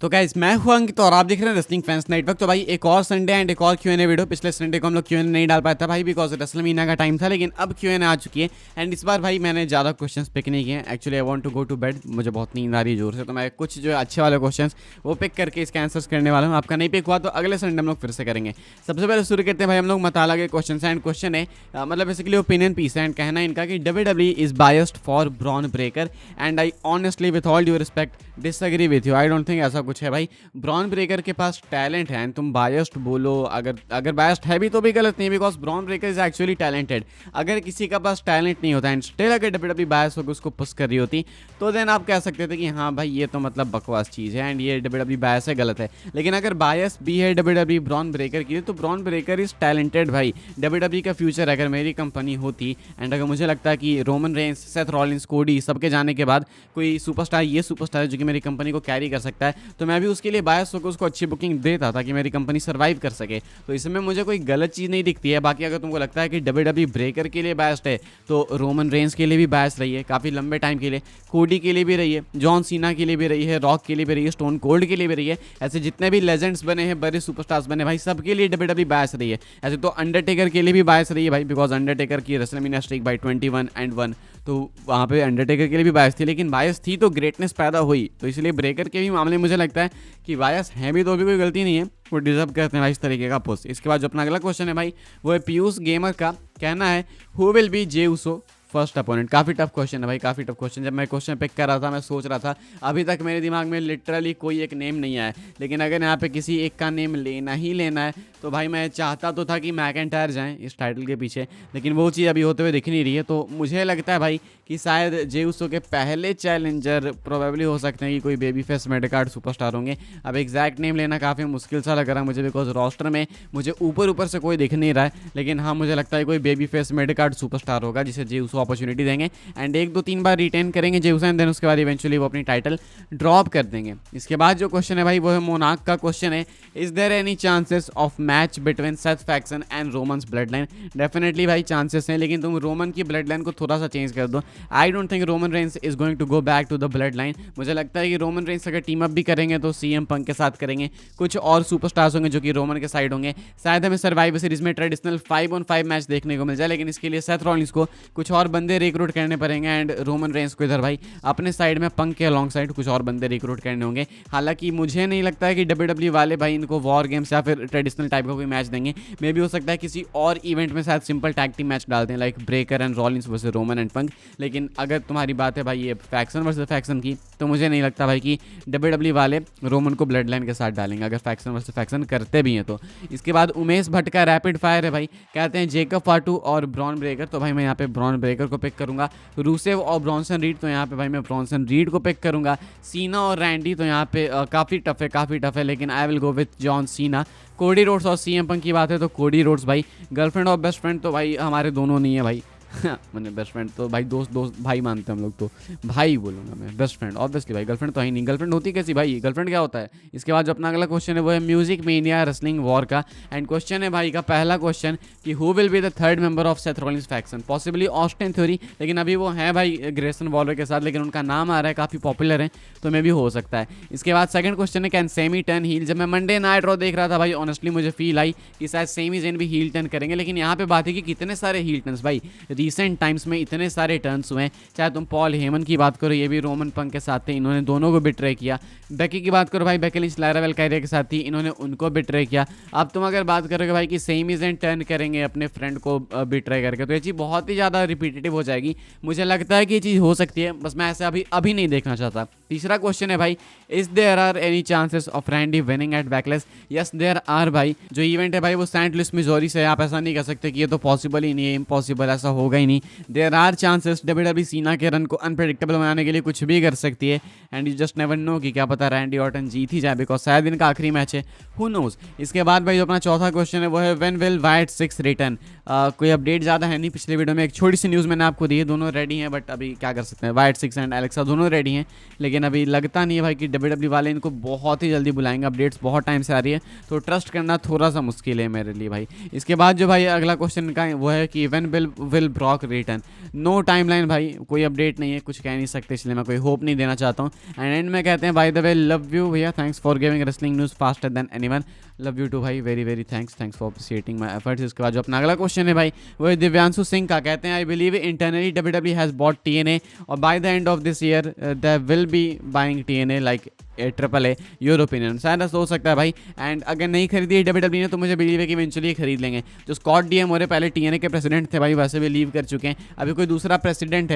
तो गाइस मैं हूं अंकित और आप देख रहे हैं रेसलिंग फैंस नेटवर्क। तो भाई एक और संडे एंड एक और क्यूएनए वीडियो। पिछले संडे को हम लोग क्यूएनए नहीं डाल पाया था भाई बिकॉज रेसलमीनिया का टाइम था, लेकिन अब क्यूएनए आ चुकी है। एंड इस बार भाई मैंने ज़्यादा क्वेश्चंस पिक नहीं किए हैं। Actually I want to go to bed, मुझे बहुत नींद आ रही है जोर से, तो मैं कुछ जो अच्छे वाले क्वेश्चंस वो पिक करके इसके आंसर्स करने वाला हूँ। आपका नहीं पिक हुआ तो अगले संडे हम लोग फिर से करेंगे। सबसे पहले शुरू करते हैं भाई हम लोग मताला के क्वेश्चन से। एंड क्वेश्चन है मतलब बेसिकली ओपिनियन पीस है। एंड कहना है इनका कि WWE is biased for Bron Breakker and I honestly with all due respect disagree with you. I don't think ऐसा कुछ है भाई। ब्रॉन ब्रेकर के पास टैलेंट है एंड तुम बायस्ड बोलो, अगर बायस्ड है भी तो भी गलत नहीं, because Bron Breakker is actually talented. अगर किसी का पास टैलेंट नहीं होता एंड स्टिल अगर WWE बायस होकर उसको पुश कर रही होती तो देन आप कह सकते थे कि हाँ भाई ये तो मतलब बकवास चीज़ है एंड ये WWE बायस है, गलत है। लेकिन अगर बायस भी है WWE ब्रॉन ब्रेकर की तो ब्रॉन ब्रेकर इज टैलेंटेड भाई। WWE का फ्यूचर अगर मेरी कंपनी होती एंड अगर मुझे लगता है कि रोमन रेंस, सेथ रॉलिंस, कोडी सबके जाने के बाद कोई सुपरस्टार, ये सुपरस्टार है जो कि मेरी कंपनी को कैरी कर सकता है, तो मैं भी उसके लिए बायस होकर उसको अच्छी बुकिंग देता ताकि मेरी कंपनी सर्वाइव कर सके। तो इसमें मुझे कोई गलत चीज़ नहीं दिखती है। बाकी अगर तुमको लगता है कि WWE ब्रेकर के लिए बायस्ड है तो रोमन रेंस के लिए भी बायस रही है काफ़ी लंबे टाइम के लिए, कोडी के लिए भी रही है, जॉन सीना के लिए भी रही है, रॉक के लिए भी रही है, स्टोन कोल्ड के लिए भी रही है। ऐसे जितने भी लेजेंड्स बने हैं, बड़े सुपरस्टार्स बने भाई, सबके लिए WWE बायस रही है। ऐसे तो अंडरटेकर के लिए भी बायस रही है भाई, बिकॉज अंडरटेकर की रेसलमेनिया स्ट्रीक भाई 21-1, तो वहाँ पे अंडरटेकर के लिए भी बायस थी। लेकिन बायस थी तो ग्रेटनेस पैदा हुई, तो इसलिए ब्रेकर के भी मामले में मुझे लगता है कि बायस हैं भी तो भी कोई गलती नहीं है, वो डिजर्व करते हैं भाई इस तरीके का पोस्ट। इसके बाद जो अपना अगला क्वेश्चन है भाई वो है पीयूष गेमर का। कहना है who will be Jey Uso first opponent. काफ़ी टफ क्वेश्चन है भाई, काफ़ी टफ क्वेश्चन। जब मैं क्वेश्चन पिक कर रहा था मैं सोच रहा था, अभी तक मेरे दिमाग में लिटरली कोई एक नेम नहीं आया, लेकिन अगर यहाँ पे किसी एक का नेम लेना ही लेना है तो भाई मैं चाहता तो था कि मैकेंटायर जाएं इस टाइटल के पीछे, लेकिन वो चीज़ अभी होते हुए दिख नहीं रही है। तो मुझे लगता है भाई कि शायद जे उसो के पहले चैलेंजर प्रोबेबली हो सकते हैं कि कोई बेबी फेस मेडिकार्ड सुपरस्टार होंगे। अब एग्जैक्ट नेम लेना काफ़ी मुश्किल सा लग रहा है मुझे, बिकॉज रोस्टर में मुझे ऊपर से कोई दिख नहीं रहा है। लेकिन हाँ मुझे लगता है कोई बेबी फेस मेडिकार्ड सुपरस्टार होगा जिसे जे उसो अपॉर्चुनिटी देंगे एंड 1-2-3 बार रिटेन करेंगे जे उसो एंड देन उसके बाद इवेंचुअली वो अपनी टाइटल ड्रॉप कर देंगे। इसके बाद जो क्वेश्चन है भाई वो है मोनाक का क्वेश्चन है, is there any chances of match between Seth फैक्सन and Roman's blood line. Definitely भाई चांसेस हैं, लेकिन तुम रोमन की ब्लड लाइन को थोड़ा सा चेंज कर दो। I don't think Roman Reigns is going to go back to the blood line. मुझे लगता है कि रोमन रेंस अगर टीम अप भी करेंगे तो सीएम पंक के साथ करेंगे, कुछ और सुपरस्टार्स होंगे जो कि रोमन के साइड होंगे। शायद हमें सर्वाइवर सीरीज में ट्रेडिशनल 5-on-5 मैच देखने को मिल जाए, लेकिन इसके लिए सेथ रॉलिंस को कुछ और बंदे रिक्रूट करने पड़ेंगे एंड रोमन रेंस को इधर भाई अपने साइड में पंक के अलॉन्ग साइड कुछ और बंदे रिक्रूट करने होंगे। हालांकि मुझे नहीं लगता है कि WWE वाले भाई इनको वॉर गेम्स या फिर ट्रेडिशनल टाइप का कोई मैच देंगे। मे भी हो सकता है किसी और इवेंट में शायद सिंपल टैग टीम मैच डालते हैं like Breakker and Rollins versus Roman and Punk. लेकिन अगर तुम्हारी बात है भाई ये फैक्शन वर्सेस फैक्शन की, तो मुझे नहीं लगता भाई कि WWE वाले रोमन को ब्लड लाइन के साथ डालेंगे अगर फैक्शन वर्सेस फैक्शन करते भी हैं तो। इसके बाद उमेश भट्ट का रैपिड फायर है भाई, कहते हैं जेकब फाटू और ब्रॉन ब्रेकर। तो भाई मैं यहाँ पे ब्रॉन ब्रेकर को पिक करूंगा। रूसेव और ब्रॉन्सन रीड, तो यहाँ पे भाई मैं ब्रॉन्सन रीड को पिक करूंगा। सीना और रैंडी, तो यहाँ पे काफ़ी टफ है, लेकिन I will go with John Cena. Cody Rhodes और सीएम पंक की बात है तो कोडी रोड्स भाई। गर्लफ्रेंड और बेस्ट फ्रेंड, तो भाई हमारे दोनों नहीं है भाई मैंने बेस्ट फ्रेंड तो भाई दोस्त भाई मानते हैं हम लोग, तो भाई बोलूँगा मैं। बेस्ट फ्रेंड ऑब्वियसली भाई, गर्लफ्रेंड तो है नहीं, गर्लफ्रेंड होती कैसी भाई, गर्लफ्रेंड क्या होता है। इसके बाद जो अपना अगला क्वेश्चन है वो है म्यूजिक मेनिया रेसलिंग वॉर का। एंड क्वेश्चन है भाई का पहला क्वेश्चन कि who will be the third member of Seth Rollins faction. Possibly Austin Theory, लेकिन अभी वो है भाई ग्रेसन वॉलर के साथ, लेकिन उनका नाम आ रहा है, काफ़ी पॉपुलर है, तो मे भी हो सकता है। इसके बाद सेकंड क्वेश्चन है कैन सेमी टर्न हील। जब मैं मंडे नाइट रॉ देख रहा था भाई ऑनेस्टली मुझे फील आई कि शायद सेमी जेन भी हील टर्न करेंगे, लेकिन यहाँ पे बात है कि कितने सारे हील टर्न्स भाई रिसेंट टाइम्स में इतने सारे टर्न्स हुए हैं। चाहे तुम पॉल हेमन की बात करो, ये भी रोमन पंक के साथ थे, इन्होंने दोनों को बिट्रे किया। बेकी की बात करो भाई, बेकी लिंच लायरा वेलकायरिया के साथ थी, इन्होंने उनको बिट्रे किया। अब तुम अगर बात करोगे भाई कि सेमी जेन टर्न करेंगे अपने फ्रेंड को बिट्रे करके, तो ये चीज़ बहुत ही ज़्यादा रिपीटेटिव हो जाएगी। मुझे लगता है कि ये चीज़ हो सकती है, बस मैं ऐसे अभी नहीं देखना चाहता। तीसरा क्वेश्चन है भाई is there are any chances of Randy winning at Backlash. Yes there are भाई। जो इवेंट है भाई वो सेंट लुइस मिजोरी से, आप ऐसा नहीं कह सकते कि ये तो पॉसिबल ही नहीं है, इम्पॉसिबल, ऐसा होगा ही नहीं। There are chances. WWE सीना के रन को अनप्रेडिक्टेबल बनाने के लिए कुछ भी कर सकती है and you just never know कि क्या पता रैंडी ऑर्टन जीत ही जाए, बिकॉज शायद इनका आखिरी मैच है, हु नोज। इसके बाद भाई जो अपना चौथा क्वेश्चन है वो है व्हेन विल वाइट 6 रिटर्न। कोई अपडेट ज़्यादा है नहीं, पिछले वीडियो में एक छोटी सी न्यूज़ मैंने आपको दी है, दोनों रेडी हैं, बट अभी क्या कर सकते हैं, वाइट 6 एंड एलेक्सा दोनों रेडी हैं, लेकिन अभी लगता नहीं है भाई कि WWE वाले इनको बहुत ही जल्दी बुलाएंगे। अपडेट्स बहुत टाइम से आ रही है, तो ट्रस्ट करना थोड़ा सा मुश्किल है मेरे लिए भाई। इसके बाद जो भाई अगला क्वेश्चन का वो है कि when will Rock return. No timeline भाई, कोई अपडेट नहीं है, कुछ कह नहीं सकते, इसलिए मैं कोई होप नहीं देना चाहता हूँ। एंड एंड में कहते हैं by the way love you भैया, thanks for giving wrestling news faster than anyone. Love you too भाई, very very thanks for appreciating my efforts. इसके बाद जो अपना अगला क्वेश्चन है भाई वो है दिव्यांशु सिंह का। कहते हैं I believe internally WWE has bot TNA और by the end of this year they will be buying TNA like AAA। Your opinion? शायद ऐसा हो सकता है भाई। एंड अगर नहीं खरीदी है डब्ल्यूडब्ल्यूई ने तो मुझे बिलीव है कि इवेंचुअली खरीद लेंगे। जो स्कॉट डीएम हो रहे पहले TNA के प्रेसिडेंट थे भाई, वैसे भी लीव कर चुके हैं, अभी कोई दूसरा प्रेसिडेंट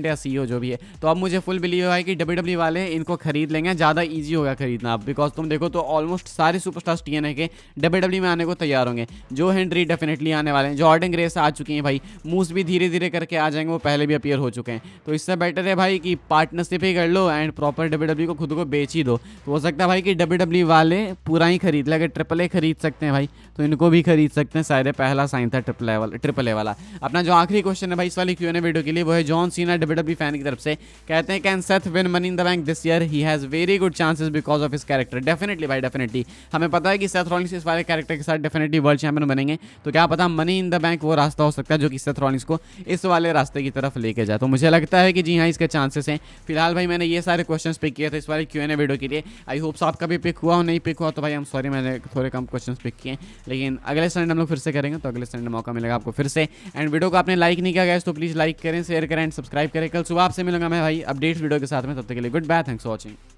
या CEO जो भी है। तो अब मुझे फुल बिलीव है भाई कि डब्ल्यूडब्ल्यूई वाले इनको खरीद लेंगे, ज़्यादा ईजी होगा खरीदना अब। बिकॉज तुम देखो तो ऑलमोस्ट सारे सुपरस्टार्स TNA के डब्ल्यूडब्ल्यूई में आने को तैयार होंगे। जो हेनरी डेफिनेटली आने वाले हैं, जॉर्डन ग्रेस आ चुकी हैं भाई, मूस भी धीरे धीरे करके आ जाएंगे, वो पहले भी अपीयर हो चुके हैं। तो इससे बेटर है भाई कि पार्टनरशिप ही कर लो एंड प्रॉपर डब्ल्यूडब्ल्यूई को खुद को बेच ही दो। तो हो सकता है भाई कि डब्ल्यूडब्ल्यूई वाले पूरा ही खरीद ले। अगर AAA खरीद सकते हैं भाई तो इनको भी खरीद सकते हैं, शायद पहला साइन था AAA वाला। अपना जो आखिरी क्वेश्चन है भाई इस वाली Q&A वीडियो के लिए वो है जॉन सीना डब्ल्यूडब्ल्यूई फैन की तरफ से। कहते हैं can Seth win money in the bank this year? He has very good chances because of his character. Definitely भाई, डेफिनेटली हमें पता है कि सेथ रॉलिंस इस वाले कैरेक्टर के साथ डेफिनेटली वर्ल्ड चैंपियन बनेंगे। तो क्या पता मनी इन द बैंक वो रास्ता हो सकता है जो कि सेथ रॉलिंस को इस वाले रास्ते की तरफ लेके जाए। तो मुझे लगता है कि जी हाँ, इसके चांसेस हैं। फिलहाल भाई मैंने ये सारे क्वेश्चन पिक किए थे इस वाले Q&A वीडियो के लिए। आई होप्स आपका भी पिक हुआ हो, नहीं पिक हुआ तो भाई हम सॉरी, मैंने थोड़े कम क्वेश्चंस पिक किए। लेकिन अगले संडे हम लोग फिर से करेंगे, तो अगले संडे मौका मिलेगा आपको फिर से। एंड वीडियो को आपने लाइक नहीं किया गया तो प्लीज़ लाइक करें, शेयर करें एंड सब्सक्राइब करें। कल सुबह आपसे मिलूंगा मैं भाई अपडेट्स वीडियो के साथ में, तब तक के लिए goodbye, thanks for watching.